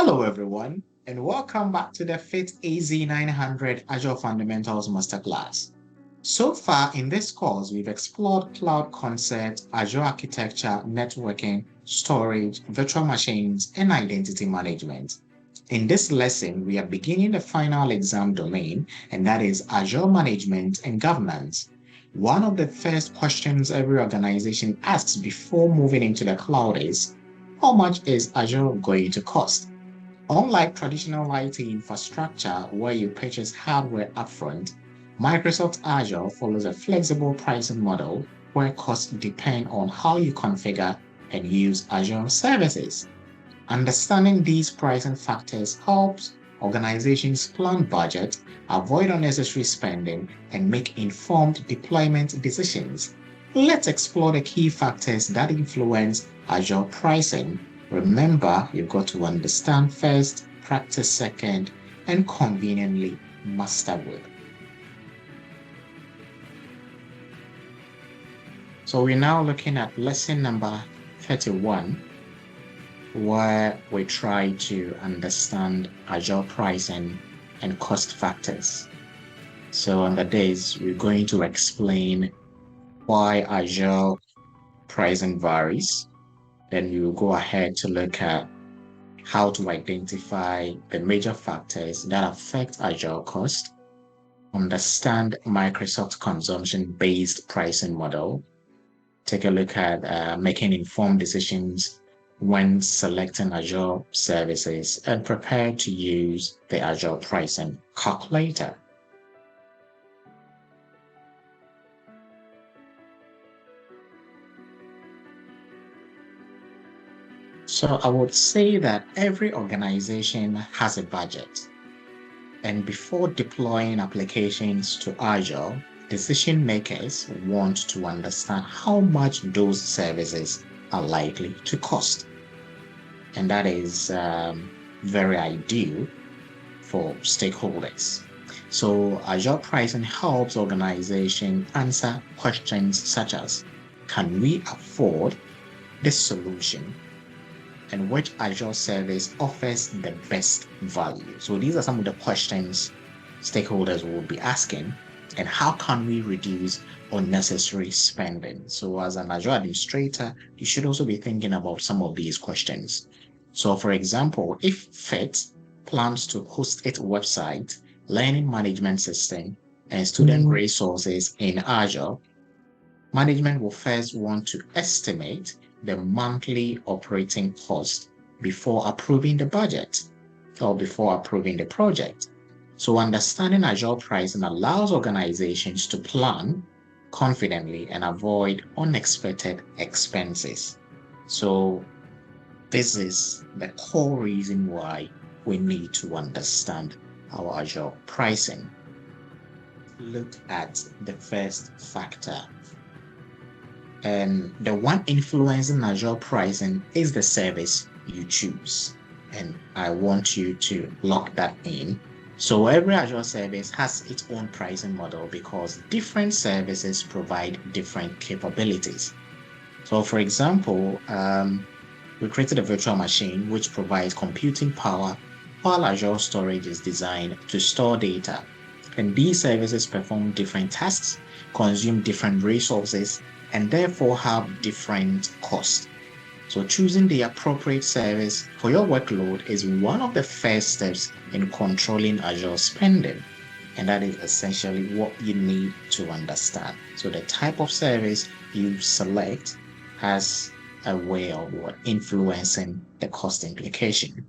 Hello everyone, and welcome back to the FITTSGH AZ-900 Azure Fundamentals Masterclass. So far in this course, we've explored cloud concepts, Azure architecture, networking, storage, virtual machines, and identity management. In this lesson, we are beginning the final exam domain, and that is Azure Management and Governance. One of the first questions every organization asks before moving into the cloud is, how much is Azure going to cost? Unlike traditional IT infrastructure where you purchase hardware upfront, Microsoft Azure follows a flexible pricing model where costs depend on how you configure and use Azure services. Understanding these pricing factors helps organizations plan budget, avoid unnecessary spending, and make informed deployment decisions. Let's explore the key factors that influence Azure pricing. Remember, you've got to understand first, practice second, and conveniently master with. So we're now looking at lesson number 31, where we try to understand Azure pricing and cost factors. So on the days, we're going to explain why Azure pricing varies. Then you will go ahead to look at how to identify the major factors that affect Azure cost, understand Microsoft consumption-based pricing model, take a look at making informed decisions when selecting Azure services, and prepare to use the Azure pricing calculator. So I would say that every organization has a budget. And before deploying applications to Azure, decision makers want to understand how much those services are likely to cost. And that is very ideal for stakeholders. So Azure pricing helps organizations answer questions such as, can we afford this solution? And which Azure service offers the best value? So these are some of the questions stakeholders will be asking. And how can we reduce unnecessary spending? So as an Azure administrator, you should also be thinking about some of these questions. So for example, if FIT plans to host its website, learning management system, and student resources in Azure, management will first want to estimate the monthly operating cost before approving the budget or before approving the project. So understanding Azure pricing allows organizations to plan confidently and avoid unexpected expenses. So this is the core reason why we need to understand our Azure pricing. Look at the first factor. And the one influencing Azure pricing is the service you choose. And I want you to lock that in. So every Azure service has its own pricing model because different services provide different capabilities. So for example, we created a virtual machine which provides computing power while Azure storage is designed to store data. And these services perform different tasks, consume different resources, and therefore have different costs. So choosing the appropriate service for your workload is one of the first steps in controlling Azure spending. And that is essentially what you need to understand. So the type of service you select has a way of influencing the cost implication.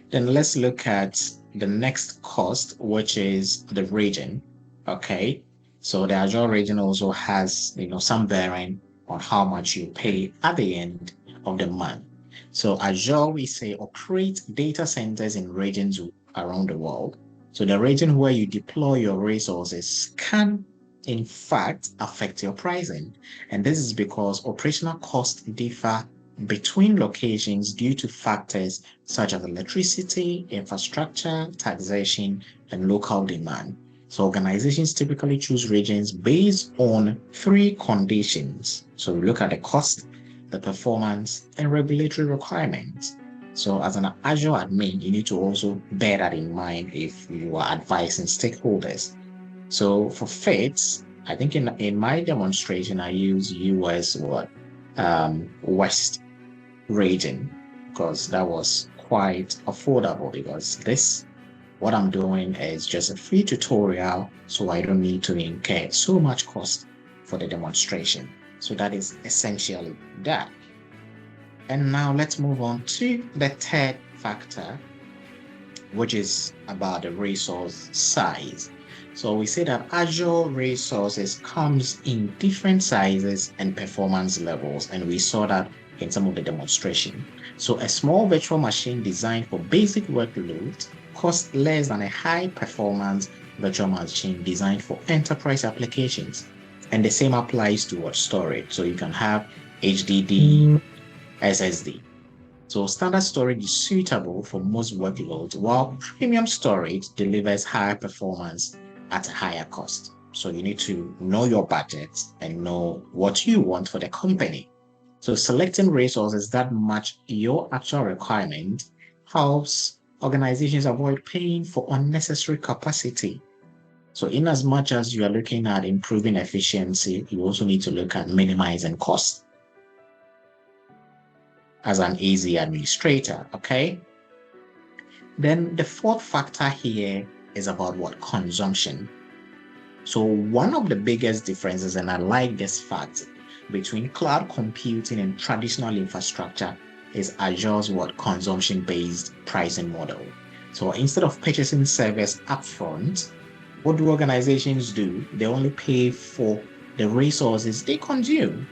Then let's look at the next cost, which is the region. Okay. So the Azure region also has, some bearing on how much you pay at the end of the month. So Azure, we say, operates data centers in regions around the world. So the region where you deploy your resources can, in fact, affect your pricing. And this is because operational costs differ between locations due to factors such as electricity, infrastructure, taxation, and local demand. So organizations typically choose regions based on three conditions. So we look at the cost, the performance, and regulatory requirements. So as an Azure admin, you need to also bear that in mind if you are advising stakeholders. So for FITS, I think in my demonstration, I use US West region, because that was quite affordable, because what I'm doing is just a free tutorial, so I don't need to incur so much cost for the demonstration. So that is essentially that. And now let's move on to the third factor, which is about the resource size. So we say that Azure resources comes in different sizes and performance levels, and we saw that in some of the demonstration. So a small virtual machine designed for basic workloads costs less than a high performance virtual machine designed for enterprise applications. And the same applies to storage. So you can have HDD, SSD. So standard storage is suitable for most workloads, while premium storage delivers higher performance at a higher cost. So you need to know your budget and know what you want for the company. So selecting resources that match your actual requirement helps organizations avoid paying for unnecessary capacity. So in as much as you are looking at improving efficiency, you also need to look at minimizing costs as an AZ administrator, okay? Then the fourth factor here is about consumption. So one of the biggest differences, and I like this fact, between cloud computing and traditional infrastructure is Azure's consumption-based pricing model. So instead of purchasing service upfront, what do organizations do? They only pay for the resources they consume.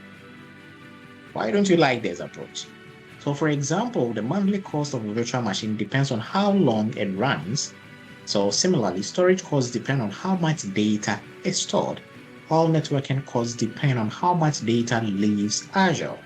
Why don't you like this approach? So for example, the monthly cost of a virtual machine depends on how long it runs. So similarly, storage costs depend on how much data is stored. All networking costs depend on how much data leaves Azure.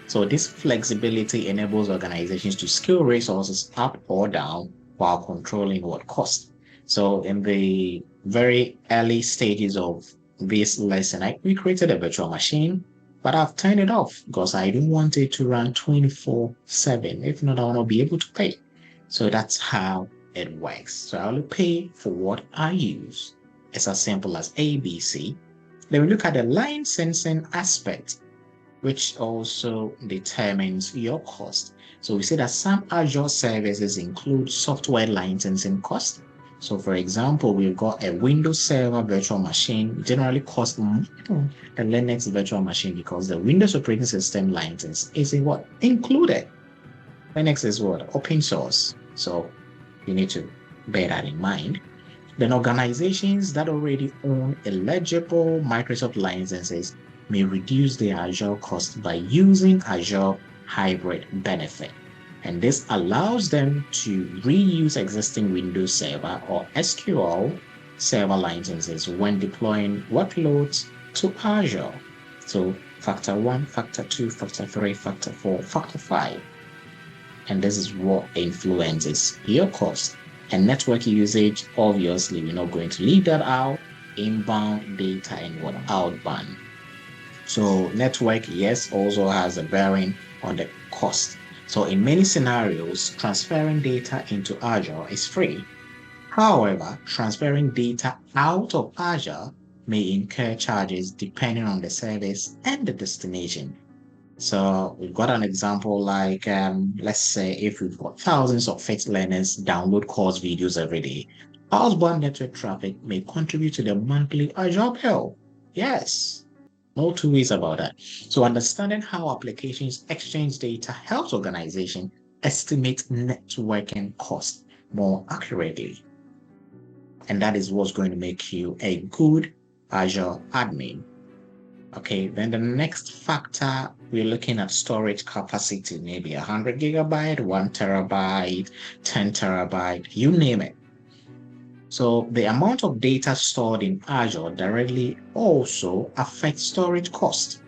So this flexibility enables organizations to scale resources up or down while controlling cost. So in the very early stages of this lesson, we created a virtual machine, but I've turned it off because I don't want it to run 24/7. If not, I will not be able to pay. So that's how it works. So I only pay for what I use. It's as simple as ABC. Then we look at the licensing aspect, which also determines your cost. So we say that some Azure services include software licensing costs. So for example, we've got a Windows Server virtual machine generally costs more than a Linux virtual machine because the Windows operating system license is included. Linux is open source. So you need to bear that in mind. Then organizations that already own eligible Microsoft licenses may reduce their Azure cost by using Azure Hybrid benefit. And this allows them to reuse existing Windows Server or SQL Server licenses when deploying workloads to Azure. So factor 1, factor 2, factor 3, factor 4, factor 5. And this is what influences your cost. And network usage, obviously, we're not going to leave that out. Inbound data and outbound. So network, yes, also has a bearing on the cost. So in many scenarios, transferring data into Azure is free. However, transferring data out of Azure may incur charges depending on the service and the destination. So we've got an example like, let's say if we've got thousands of FITS learners download course videos every day, outbound network traffic may contribute to the monthly Azure bill. Yes, no two ways about that. So understanding how applications exchange data helps organizations estimate networking costs more accurately. And that is what's going to make you a good Azure admin. Okay, then the next factor, we're looking at storage capacity, maybe 100 gigabyte, 1 terabyte, 10 terabyte, you name it. So the amount of data stored in Azure directly also affects storage cost.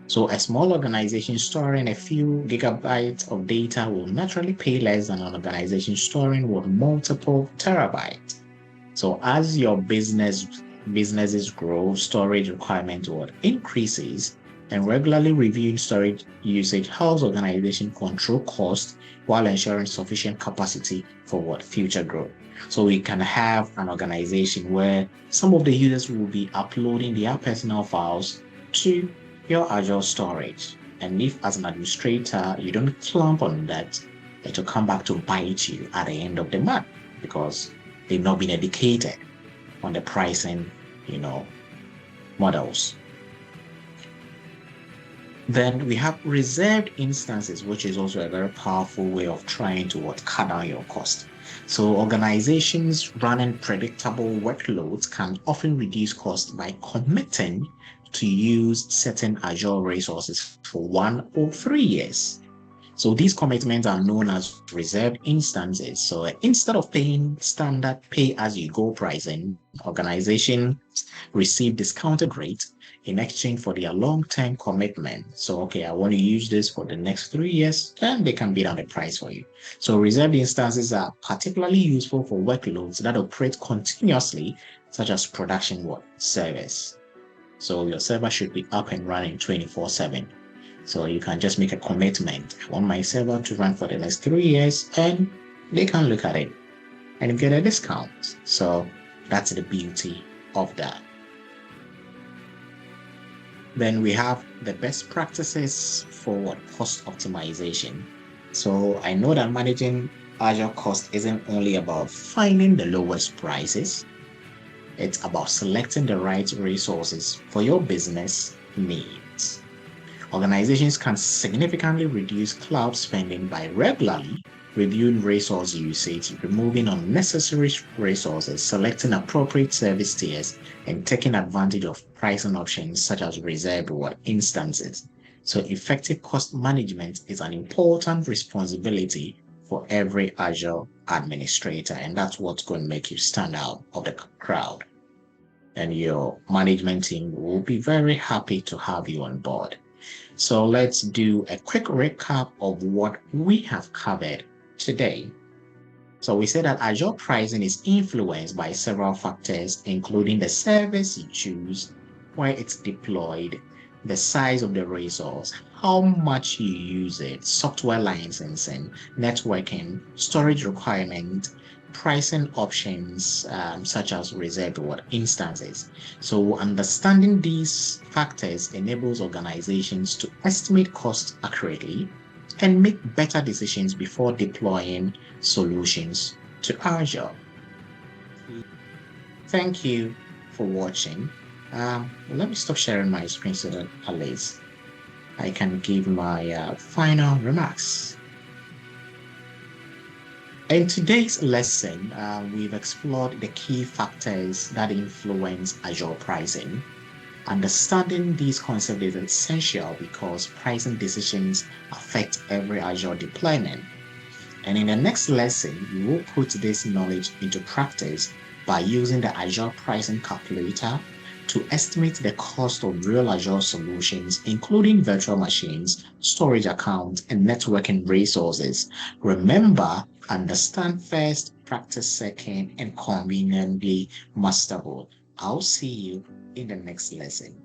So a small organization storing a few gigabytes of data will naturally pay less than an organization storing multiple terabytes. So as your businesses grow, storage requirement increases, And regularly reviewing storage usage helps organization control costs while ensuring sufficient capacity for what future growth. So we can have an organization where some of the users will be uploading their personal files to your Azure storage. And if as an administrator, you don't clamp on that, it will come back to bite you at the end of the month because they've not been educated on the pricing, models. Then we have reserved instances, which is also a very powerful way of trying to cut down your cost. So organizations running predictable workloads can often reduce costs by committing to use certain Azure resources for 1 or 3 years. So these commitments are known as reserved instances. So instead of paying standard pay-as-you-go pricing, organizations receive discounted rates in exchange for their long-term commitment. So, okay, I want to use this for the next 3 years, then they can bid on the price for you. So reserved instances are particularly useful for workloads that operate continuously, such as production service. So your server should be up and running 24/7. So you can just make a commitment. I want my server to run for the next 3 years, and they can look at it and get a discount. So that's the beauty of that. Then we have the best practices for cost optimization. So I know that managing Azure cost isn't only about finding the lowest prices. It's about selecting the right resources for your business needs. Organizations can significantly reduce cloud spending by regularly reviewing resource usage, removing unnecessary resources, selecting appropriate service tiers, and taking advantage of pricing options such as reserved instances. So effective cost management is an important responsibility for every Azure administrator, and that's what's going to make you stand out of the crowd. And your management team will be very happy to have you on board. So let's do a quick recap of what we have covered today. So we said that Azure pricing is influenced by several factors, including the service you choose, where it's deployed, the size of the resource, how much you use it, software licensing, networking, storage requirement, pricing options such as reserved instances. So understanding these factors enables organizations to estimate costs accurately and make better decisions before deploying solutions to Azure. Thank you for watching. Let me stop sharing my screen so that at least I can give my final remarks. In today's lesson, we've explored the key factors that influence Azure pricing. Understanding these concepts is essential because pricing decisions affect every Azure deployment. And in the next lesson, we will put this knowledge into practice by using the Azure pricing calculator to estimate the cost of real Azure solutions, including virtual machines, storage accounts, and networking resources. Remember, understand first, practice second, and conveniently master both. I'll see you in the next lesson.